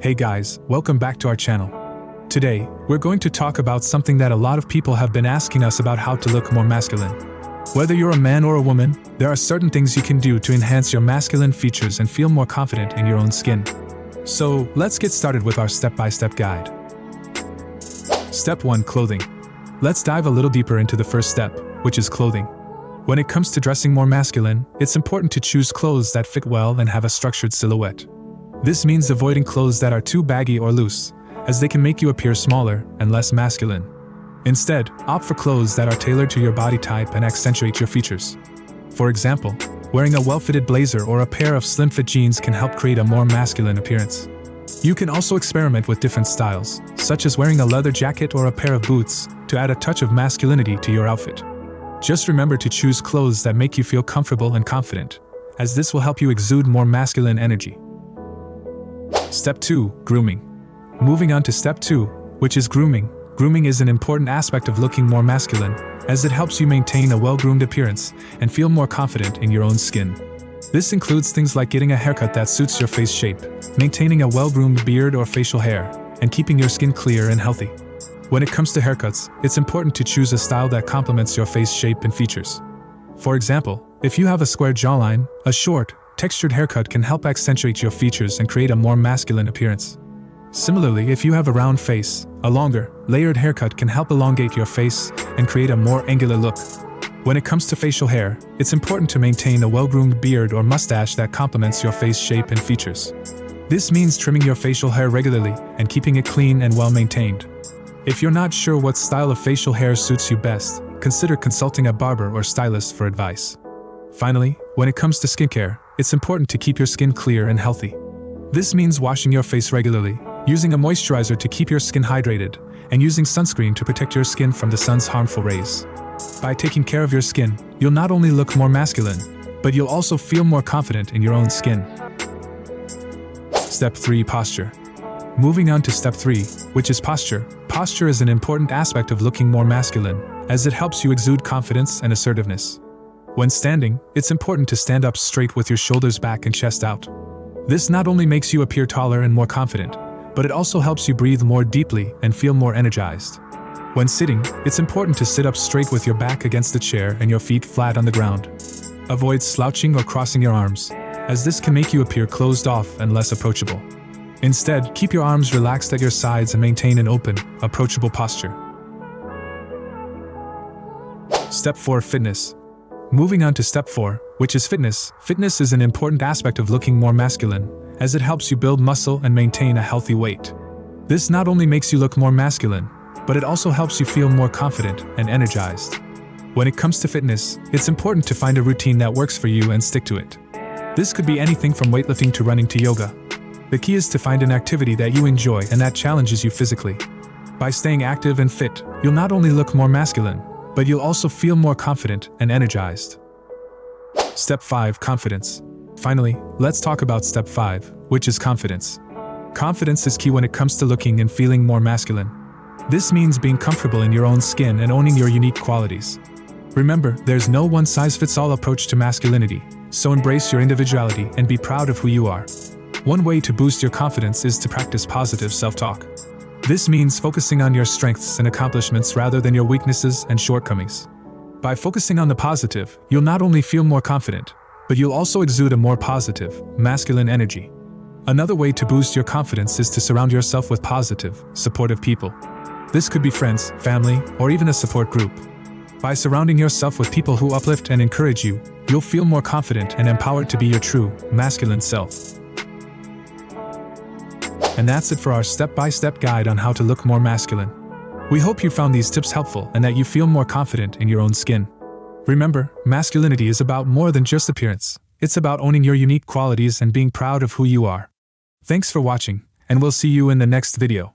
Hey guys, welcome back to our channel. Today, we're going to talk about something that a lot of people have been asking us about: how to look more masculine. Whether you're a man or a woman, there are certain things you can do to enhance your masculine features and feel more confident in your own skin. So, let's get started with our step-by-step guide. Step 1: Clothing. Let's dive a little deeper into the first step, which is clothing. When it comes to dressing more masculine, it's important to choose clothes that fit well and have a structured silhouette. This means avoiding clothes that are too baggy or loose, as they can make you appear smaller and less masculine. Instead, opt for clothes that are tailored to your body type and accentuate your features. For example, wearing a well-fitted blazer or a pair of slim-fit jeans can help create a more masculine appearance. You can also experiment with different styles, such as wearing a leather jacket or a pair of boots, to add a touch of masculinity to your outfit. Just remember to choose clothes that make you feel comfortable and confident, as this will help you exude more masculine energy. Step 2: Grooming. Moving on to step 2, which is grooming. Grooming is an important aspect of looking more masculine, as it helps you maintain a well-groomed appearance and feel more confident in your own skin. This includes things like getting a haircut that suits your face shape, maintaining a well-groomed beard or facial hair, and keeping your skin clear and healthy. When it comes to haircuts, it's important to choose a style that complements your face shape and features. For example, if you have a square jawline, a short, textured haircut can help accentuate your features and create a more masculine appearance. Similarly, if you have a round face, a longer, layered haircut can help elongate your face and create a more angular look. When it comes to facial hair, it's important to maintain a well-groomed beard or mustache that complements your face shape and features. This means trimming your facial hair regularly and keeping it clean and well-maintained. If you're not sure what style of facial hair suits you best, consider consulting a barber or stylist for advice. Finally, when it comes to skincare, it's important to keep your skin clear and healthy. This means washing your face regularly, using a moisturizer to keep your skin hydrated, and using sunscreen to protect your skin from the sun's harmful rays. By taking care of your skin, you'll not only look more masculine, but you'll also feel more confident in your own skin. Step 3: Posture. Moving on to step 3, which is posture. Posture is an important aspect of looking more masculine, as it helps you exude confidence and assertiveness. When standing, it's important to stand up straight with your shoulders back and chest out. This not only makes you appear taller and more confident, but it also helps you breathe more deeply and feel more energized. When sitting, it's important to sit up straight with your back against the chair and your feet flat on the ground. Avoid slouching or crossing your arms, as this can make you appear closed off and less approachable. Instead, keep your arms relaxed at your sides and maintain an open, approachable posture. Step 4: Fitness. Moving on to step 4, which is fitness. Fitness is an important aspect of looking more masculine, as it helps you build muscle and maintain a healthy weight. This not only makes you look more masculine, but it also helps you feel more confident and energized. When it comes to fitness, it's important to find a routine that works for you and stick to it. This could be anything from weightlifting to running to yoga. The key is to find an activity that you enjoy and that challenges you physically. By staying active and fit, you'll not only look more masculine, but you'll also feel more confident and energized. Step 5: Confidence. Finally, let's talk about step 5, which is confidence. Confidence is key when it comes to looking and feeling more masculine. This means being comfortable in your own skin and owning your unique qualities. Remember, there's no one-size-fits-all approach to masculinity, so embrace your individuality and be proud of who you are. One way to boost your confidence is to practice positive self-talk. This means focusing on your strengths and accomplishments rather than your weaknesses and shortcomings. By focusing on the positive, you'll not only feel more confident, but you'll also exude a more positive, masculine energy. Another way to boost your confidence is to surround yourself with positive, supportive people. This could be friends, family, or even a support group. By surrounding yourself with people who uplift and encourage you, you'll feel more confident and empowered to be your true, masculine self. And that's it for our step-by-step guide on how to look more masculine. We hope you found these tips helpful and that you feel more confident in your own skin. Remember, masculinity is about more than just appearance. It's about owning your unique qualities and being proud of who you are. Thanks for watching, and we'll see you in the next video.